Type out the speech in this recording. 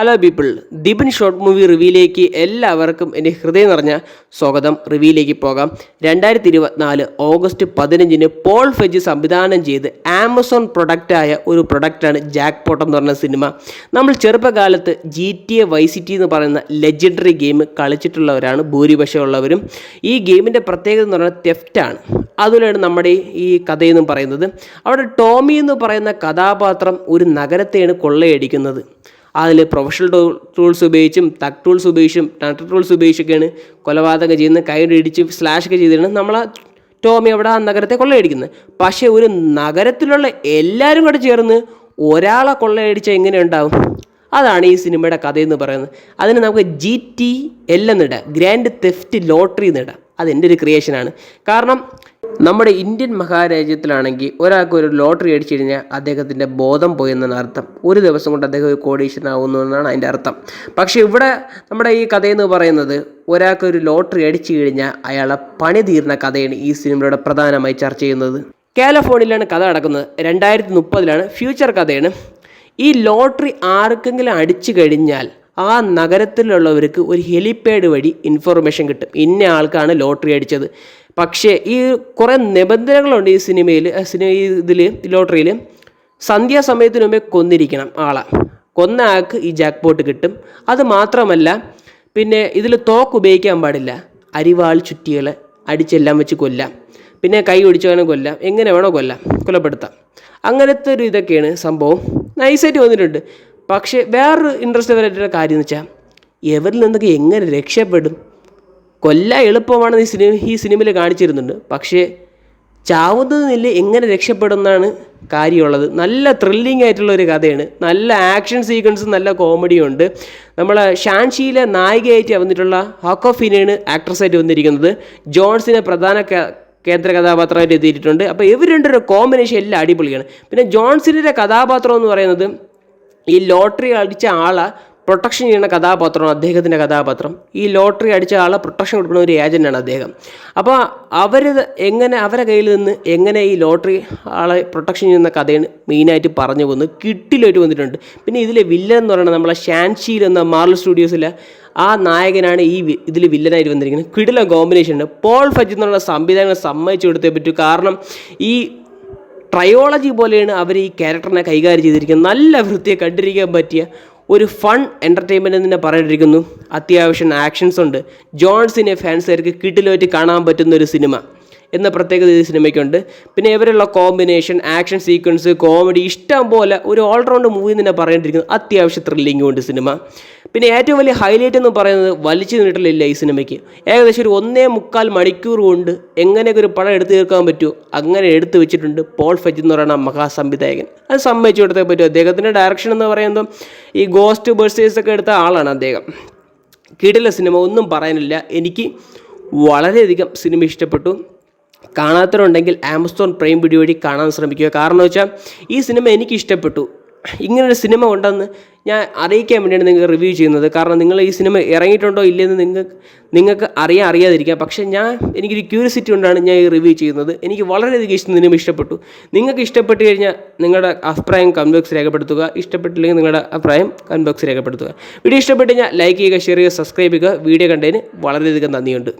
Hello people, Dipin short movie റിവ്യൂയിലേക്ക് എല്ലാവർക്കും എൻ്റെ ഹൃദയം നിറഞ്ഞ സ്വാഗതം. റിവ്യൂയിലേക്ക് പോകാം. 2024 ഓഗസ്റ്റ് 15 പോൾ ഫെജ് സംവിധാനം ചെയ്ത് ആമസോൺ പ്രൊഡക്റ്റായ ഒരു പ്രൊഡക്റ്റാണ് ജാക്ക് പോട്ട് എന്ന് പറഞ്ഞ സിനിമ. നമ്മൾ ചെറുപ്പകാലത്ത് GTA വൈസ് സിറ്റി എന്ന് പറയുന്ന ലെജൻഡറി ഗെയിം കളിച്ചിട്ടുള്ളവരാണ് ഭൂരിപക്ഷമുള്ളവരും. ഈ ഗെയിമിൻ്റെ പ്രത്യേകത എന്ന് പറയുന്നത് തെഫ്റ്റാണ്. അതുപോലെയാണ് നമ്മുടെ ഈ കഥയെന്നും പറയുന്നത്. അവിടെ ടോമി എന്ന് പറയുന്ന കഥാപാത്രം ഒരു നഗരത്തെയാണ് കൊള്ളയടിക്കുന്നത്. അതിൽ പ്രൊഫഷണൽ ടൂൾസ് ഉപയോഗിച്ചും തക് ടൂൾസ് ഉപയോഗിച്ചും നട്ടർ ടൂൾസ് ഉപയോഗിച്ചൊക്കെയാണ് കൊലപാതകം ചെയ്യുന്നത്. കൈയിടിച്ച് സ്ലാഷൊക്കെ ചെയ്തിട്ടാണ് നമ്മളെ ടോമി അവിടെ ആ നഗരത്തെ കൊള്ളയടിക്കുന്നത്. പക്ഷേ ഒരു നഗരത്തിലുള്ള എല്ലാവരും കൂടെ ചേർന്ന് ഒരാളെ കൊള്ളയടിച്ചാൽ എങ്ങനെ ഉണ്ടാവും? അതാണ് ഈ സിനിമയുടെ കഥയെന്ന് പറയുന്നത്. അതിന് നമുക്ക് GTL എന്നിടാം, ഗ്രാൻഡ് തെഫ്റ്റ് ലോട്ടറി എന്നിടാം. അതെൻ്റെ ഒരു ക്രിയേഷനാണ്. കാരണം നമ്മുടെ ഇന്ത്യൻ മഹാരാജ്യത്തിലാണെങ്കിൽ ഒരാൾക്ക് ഒരു ലോട്ടറി അടിച്ചു കഴിഞ്ഞാൽ അദ്ദേഹത്തിൻ്റെ ബോധം പോയെന്നാണ് അർത്ഥം. ഒരു ദിവസം കൊണ്ട് അദ്ദേഹം ഒരു കോടീശ്വരനാവുന്നു എന്നാണ് അതിൻ്റെ അർത്ഥം. പക്ഷേ ഇവിടെ നമ്മുടെ ഈ കഥയെന്ന് പറയുന്നത് ഒരാൾക്ക് ഒരു ലോട്ടറി അടിച്ചു കഴിഞ്ഞാൽ അയാളെ പണി തീർന്ന കഥയാണ് ഈ സിനിമയുടെ പ്രധാനമായി ചർച്ച ചെയ്യുന്നത്. കാലിഫോർണിയയിലാണ് കഥ നടക്കുന്നത്. 2030 ഫ്യൂച്ചർ കഥയാണ്. ഈ ലോട്ടറി ആർക്കെങ്കിലും അടിച്ചു കഴിഞ്ഞാൽ ആ നഗരത്തിലുള്ളവർക്ക് ഒരു ഹെലിപാഡ് വഴി ഇൻഫർമേഷൻ കിട്ടും, ഇന്ന ആൾക്കാണ് ലോട്ടറി അടിച്ചത്. പക്ഷേ ഈ കുറേ നിബന്ധനകളുണ്ട് ഈ ഇതിൽ ലോട്ടറിയിൽ. സന്ധ്യാസമയത്തിന് മുമ്പേ കൊന്നിരിക്കണം ആളെ. കൊന്ന ആൾക്ക് ഈ ജാക്ക് പോട്ട് കിട്ടും. അത് മാത്രമല്ല, പിന്നെ ഇതിൽ തോക്ക് ഉപയോഗിക്കാൻ പാടില്ല. അരിവാൾ ചുറ്റികളെ അടിച്ചെല്ലാം വെച്ച് കൊല്ലാം. പിന്നെ കൈ ഒടിച്ച് വേണം കൊല്ലാം, എങ്ങനെ വേണോ കൊലപ്പെടുത്താം. അങ്ങനത്തെ ഒരു ഇതൊക്കെയാണ് സംഭവം. നൈസായിട്ട് വന്നിട്ടുണ്ട്. പക്ഷേ വേറൊരു ഇൻട്രസ്റ്റ് വരായിട്ടുള്ള കാര്യം എന്ന് വെച്ചാൽ എവരിൽ നിന്നൊക്കെ എങ്ങനെ രക്ഷപ്പെടും? കൊല്ലാൻ എളുപ്പമാണെന്ന് ഈ സിനിമയിൽ കാണിച്ചിരുന്നുണ്ട്. പക്ഷേ ചാവുന്നതിനില്ല എങ്ങനെ രക്ഷപ്പെടുമെന്നാണ് കാര്യമുള്ളത്. നല്ല ത്രില്ലിംഗ് ആയിട്ടുള്ള ഒരു കഥയാണ്. നല്ല ആക്ഷൻ സീക്വൻസും നല്ല കോമഡിയും ഉണ്ട്. നമ്മളെ ഷാൻഷിയിലെ നായികയായിട്ട് വന്നിട്ടുള്ള ഹോക്കോഫിനെയാണ് ആക്ട്രസ്സായിട്ട് വന്നിരിക്കുന്നത്. ജോൺസിനെ പ്രധാന കേന്ദ്ര കഥാപാത്രമായിട്ട് എത്തിയിട്ടുണ്ട്. അപ്പോൾ ഇവർ രണ്ടൊരു കോമ്പിനേഷൻ എല്ലാം അടിപൊളിയാണ്. പിന്നെ ജോൺസിൻ്റെ കഥാപാത്രം എന്ന് പറയുന്നത് ഈ ലോട്ടറി അടിച്ച ആളെ പ്രൊട്ടക്ഷൻ ചെയ്യുന്ന കഥാപാത്രമാണ് അദ്ദേഹത്തിൻ്റെ കഥാപാത്രം. ഈ ലോട്ടറി അടിച്ച ആളെ പ്രൊട്ടക്ഷൻ കൊടുക്കുന്ന ഒരു ഏജൻ്റാണ് അദ്ദേഹം. അപ്പോൾ അവരെ കയ്യിൽ നിന്ന് എങ്ങനെ ഈ ലോട്ടറി ആളെ പ്രൊട്ടക്ഷൻ ചെയ്യുന്ന കഥയാണ് മെയിനായിട്ട് പറഞ്ഞു പോകുന്നത്. കിട്ടിലായിട്ട് വന്നിട്ടുണ്ട്. പിന്നെ ഇതിലെ വില്ലൻ എന്ന് പറയുന്നത് നമ്മളെ ഷാൻഷിയിൽ എന്ന മാർവൽ സ്റ്റുഡിയോസിലെ ആ നായകനാണ് ഇതിൽ വില്ലനായിട്ട് വന്നിരിക്കുന്നത്. കിടിലൻ കോമ്പിനേഷനുണ്ട്. പോൾ ഫെജ് എന്നുള്ള സംവിധായകനെ സമ്മതിച്ചു കൊടുത്തേ പറ്റൂ. കാരണം ഈ ട്രയോളജി പോലെയാണ് അവർ ഈ ക്യാരക്ടറിനെ കൈകാര്യം ചെയ്തിരിക്കുന്നത്. നല്ല വൃത്തിയെ കണ്ടിരിക്കാൻ പറ്റിയ ഒരു ഫൺ എൻ്റർടൈൻമെൻറ്റ് എന്ന് തന്നെ പറഞ്ഞിരിക്കുന്നു. അത്യാവശ്യം ആക്ഷൻസ് ഉണ്ട്. ജോൺസിനെ ഫാൻസുകാർക്ക് കിടിലായിട്ട് കാണാൻ പറ്റുന്ന ഒരു സിനിമ എന്ന പ്രത്യേകത ഈ സിനിമയ്ക്കുണ്ട്. പിന്നെ ഇവരുള്ള കോമ്പിനേഷൻ, ആക്ഷൻ സീക്വൻസ്, കോമഡി ഇഷ്ടം പോലെ ഒരു ഓൾറൗണ്ട് മൂവി എന്ന് തന്നെ പറയേണ്ടിയിരിക്കുന്നു. അത്യാവശ്യം ത്രില്ലിംഗും ഉണ്ട് സിനിമ. പിന്നെ ഏറ്റവും വലിയ ഹൈലൈറ്റ് എന്ന് പറയുന്നത് വലിച്ചു നീട്ടലില്ല ഈ സിനിമയ്ക്ക്. ഏകദേശം ഒരു 1.25 മണിക്കൂർ കൊണ്ട് എങ്ങനെയൊക്കെ ഒരു പടം എടുത്തു തീർക്കാൻ പറ്റുമോ അങ്ങനെ എടുത്തു വെച്ചിട്ടുണ്ട് പോൾ ഫെജ് എന്ന് പറയുന്ന മഹാസംവിധായകൻ. അത് സമ്മതിച്ചു കൊടുത്തേ പറ്റും. അദ്ദേഹത്തിൻ്റെ ഡയറക്ഷൻ എന്ന് പറയുമ്പോൾ ഈ ഗോസ്റ്റ് ബേഴ്സേഴ്സ് ഒക്കെ എടുത്ത ആളാണ് അദ്ദേഹം. കിടില സിനിമ, ഒന്നും പറയാനില്ല. എനിക്ക് വളരെയധികം സിനിമ ഇഷ്ടപ്പെട്ടു. കാണാത്തവരുണ്ടെങ്കിൽ ആമസോൺ പ്രൈം വീഡിയോ വഴി കാണാൻ ശ്രമിക്കുക. കാരണം എന്ന് വെച്ചാൽ ഈ സിനിമ എനിക്ക് ഇഷ്ടപ്പെട്ടു. ഇങ്ങനൊരു സിനിമ ഉണ്ടെന്ന് ഞാൻ അറിയിക്കാൻ വേണ്ടിയാണ് നിങ്ങൾ റിവ്യൂ ചെയ്യുന്നത്. കാരണം നിങ്ങൾ ഈ സിനിമ ഇറങ്ങിയിട്ടുണ്ടോ ഇല്ലെന്ന് നിങ്ങൾക്ക് അറിയാതിരിക്കാം. പക്ഷേ എനിക്കൊരു ക്യൂരിയോസിറ്റി കൊണ്ടാണ് ഞാൻ ഈ റിവ്യൂ ചെയ്യുന്നത്. എനിക്ക് വളരെയധികം സിനിമ ഇഷ്ടപ്പെട്ടു. നിങ്ങൾക്ക് ഇഷ്ടപ്പെട്ട് കഴിഞ്ഞാൽ നിങ്ങളുടെ അഭിപ്രായം കമന്റ് ബോക്സ് രേഖപ്പെടുത്തുക. ഇഷ്ടപ്പെട്ടില്ലെങ്കിൽ നിങ്ങളുടെ അഭിപ്രായം കമന്റ് ബോക്സ് രേഖപ്പെടുത്തുക. വീഡിയോ ഇഷ്ടപ്പെട്ട് കഴിഞ്ഞാൽ ലൈക്ക് ചെയ്യുക, ഷെയർ ചെയ്യുക, സബ്സ്ക്രൈബ് ചെയ്യുക. വീഡിയോ കണ്ടതിന് വളരെയധികം നന്ദിയുണ്ട്.